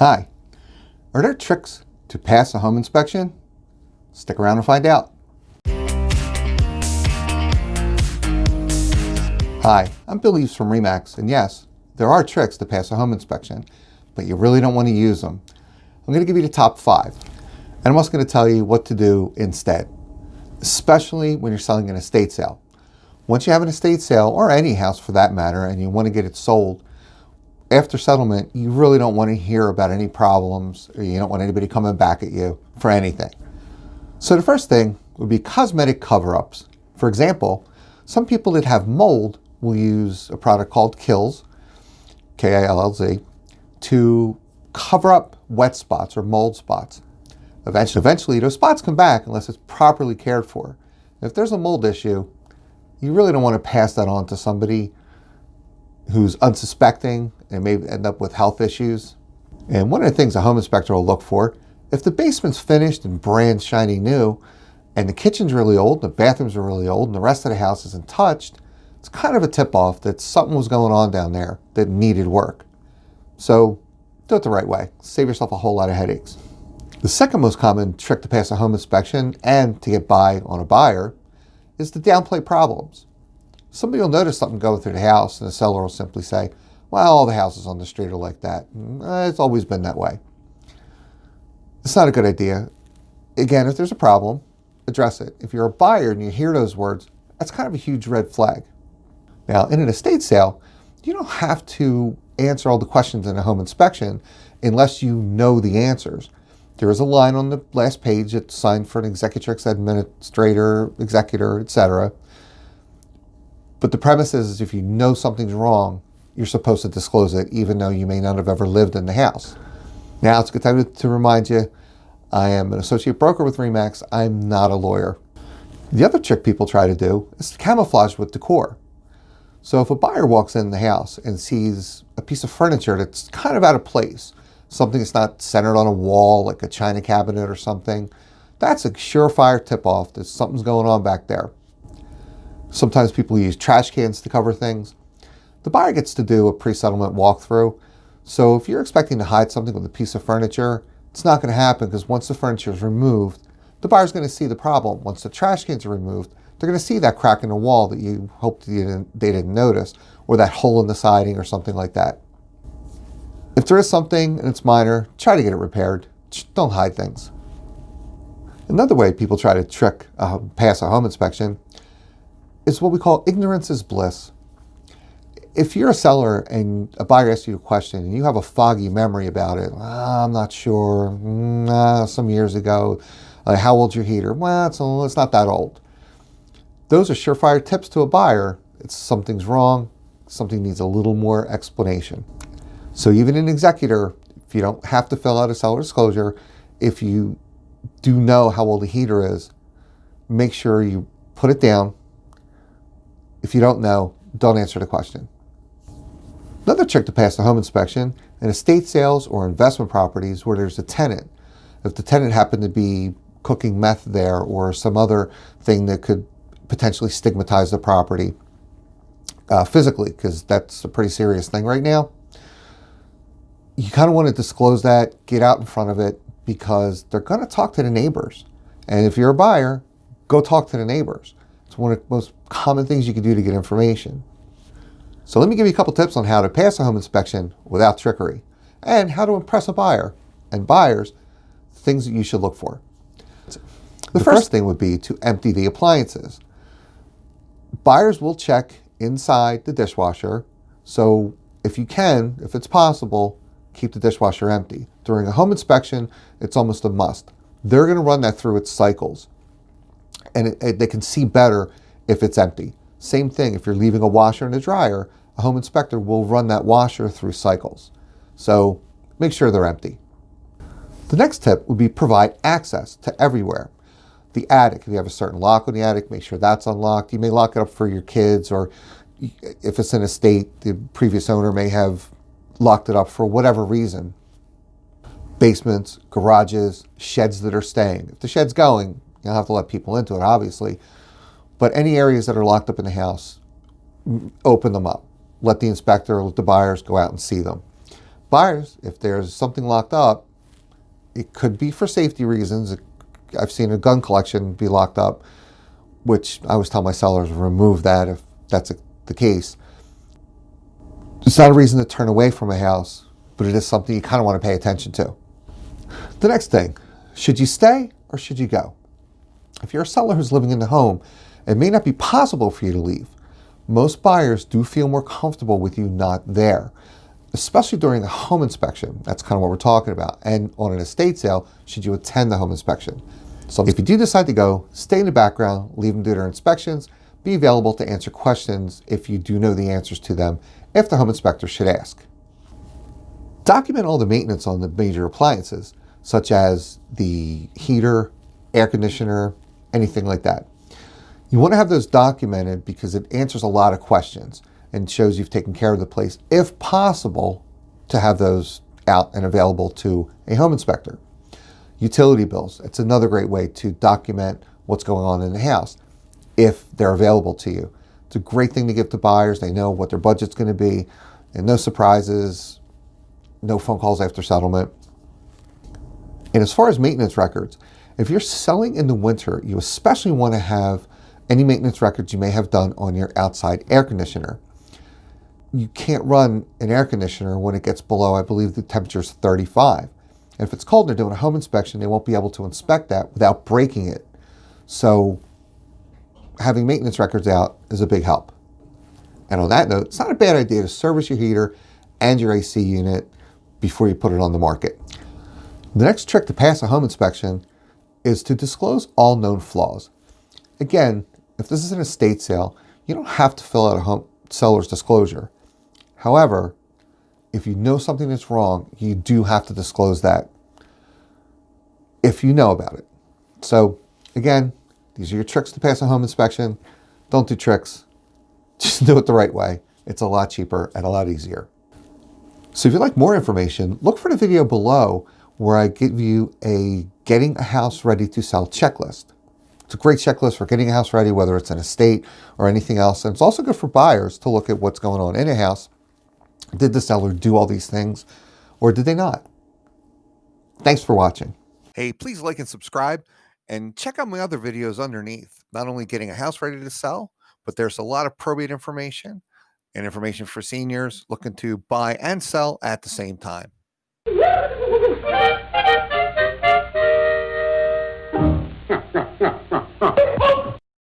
Hi, are there tricks to pass a home inspection? Stick around and find out. Hi, I'm Bill Eaves from RE/MAX, and yes, there are tricks to pass a home inspection, but you really don't want to use them. I'm going to give you the top 5, and I'm also going to tell you what to do instead, especially when you're selling an estate sale. Once you have an estate sale, or any house for that matter, and you want to get it sold, after settlement, you really don't want to hear about any problems, or you don't want anybody coming back at you for anything. So the first thing would be cosmetic cover-ups. For example, some people that have mold will use a product called Kills, K-I-L-L-Z, to cover up wet spots or mold spots. Eventually, those spots come back unless it's properly cared for. If there's a mold issue, you really don't want to pass that on to somebody who's unsuspecting and may end up with health issues. And one of the things a home inspector will look for, if the basement's finished and brand shiny new, and the kitchen's really old, the bathrooms are really old, and the rest of the house isn't touched, it's kind of a tip-off that something was going on down there that needed work. So do it the right way. Save yourself a whole lot of headaches. The second most common trick to pass a home inspection and to get by on a buyer is to downplay problems. Somebody will notice something going through the house, and the seller will simply say, well, all the houses on the street are like that. It's always been that way. It's not a good idea. Again, if there's a problem, address it. If you're a buyer and you hear those words, that's kind of a huge red flag. Now, in an estate sale, you don't have to answer all the questions in a home inspection unless you know the answers. There is a line on the last page that's signed for an executrix, administrator, executor, etc. But the premise is if you know something's wrong, you're supposed to disclose it, even though you may not have ever lived in the house. Now, it's a good time to remind you, I am an associate broker with RE/MAX. I'm not a lawyer. The other trick people try to do is to camouflage with decor. So if a buyer walks in the house and sees a piece of furniture that's kind of out of place, something that's not centered on a wall, like a china cabinet or something, that's a surefire tip-off that something's going on back there. Sometimes people use trash cans to cover things. The buyer gets to do a pre-settlement walkthrough. So if you're expecting to hide something with a piece of furniture, it's not going to happen because once the furniture is removed, the buyer's going to see the problem. Once the trash cans are removed, they're going to see that crack in the wall that you hoped they didn't notice, or that hole in the siding or something like that. If there is something and it's minor, try to get it repaired. Just don't hide things. Another way people try to pass a home inspection is what we call ignorance is bliss. If you're a seller and a buyer asks you a question and you have a foggy memory about it, I'm not sure, some years ago, how old's your heater? Well, it's not that old. Those are surefire tips to a buyer. It's something's wrong, something needs a little more explanation. So even an executor, if you don't have to fill out a seller disclosure, if you do know how old the heater is, make sure you put it down. If you don't know, don't answer the question. Another trick to pass the home inspection in estate sales or investment properties where there's a tenant. If the tenant happened to be cooking meth there or some other thing that could potentially stigmatize the property physically, because that's a pretty serious thing right now, you kind of want to disclose that, get out in front of it, because they're going to talk to the neighbors. And if you're a buyer, go talk to the neighbors. It's one of the most common things you can do to get information. So let me give you a couple tips on how to pass a home inspection without trickery, and how to impress a buyer and buyers, things that you should look for. The first thing would be to empty the appliances. Buyers will check inside the dishwasher, so if you can, if it's possible, keep the dishwasher empty. During a home inspection, it's almost a must. They're going to run that through its cycles, and they can see better if it's empty. Same thing, if you're leaving a washer and a dryer, a home inspector will run that washer through cycles. So make sure they're empty. The next tip would be provide access to everywhere. The attic, if you have a certain lock on the attic, make sure that's unlocked. You may lock it up for your kids, or if it's an estate, the previous owner may have locked it up for whatever reason. Basements, garages, sheds that are staying. If the shed's going, you'll have to let people into it, obviously. But any areas that are locked up in the house, open them up. Let the inspector, let the buyers go out and see them. Buyers, if there's something locked up, it could be for safety reasons. I've seen a gun collection be locked up, which I always tell my sellers remove that if that's the case. It's not a reason to turn away from a house, but it is something you kind of want to pay attention to. The next thing, should you stay or should you go? If you're a seller who's living in the home, it may not be possible for you to leave. Most buyers do feel more comfortable with you not there, especially during a home inspection. That's kind of what we're talking about. And on an estate sale, should you attend the home inspection. So if you do decide to go, stay in the background, leave them do their inspections, be available to answer questions if you do know the answers to them, if the home inspector should ask. Document all the maintenance on the major appliances, such as the heater, air conditioner, anything like that. You want to have those documented because it answers a lot of questions and shows you've taken care of the place, if possible, to have those out and available to a home inspector. Utility bills, it's another great way to document what's going on in the house, if they're available to you. It's a great thing to give to buyers. They know what their budget's going to be, and no surprises, no phone calls after settlement. And as far as maintenance records, if you're selling in the winter, you especially want to have any maintenance records you may have done on your outside air conditioner. You can't run an air conditioner when it gets below, I believe the temperature is 35. And if it's cold and they're doing a home inspection, they won't be able to inspect that without breaking it. So having maintenance records out is a big help. And on that note, it's not a bad idea to service your heater and your AC unit before you put it on the market. The next trick to pass a home inspection is to disclose all known flaws. Again, if this is an estate sale, you don't have to fill out a home seller's disclosure. However, if you know something that's wrong, you do have to disclose that if you know about it. So again, these are your tricks to pass a home inspection. Don't do tricks. Just do it the right way. It's a lot cheaper and a lot easier. So if you'd like more information, look for the video below where I give you a getting a house ready to sell checklist. It's a great checklist for getting a house ready, whether it's an estate or anything else. And it's also good for buyers to look at what's going on in a house. Did the seller do all these things or did they not? Thanks for watching. Hey, please like and subscribe and check out my other videos underneath. Not only getting a house ready to sell, but there's a lot of probate information and information for seniors looking to buy and sell at the same time.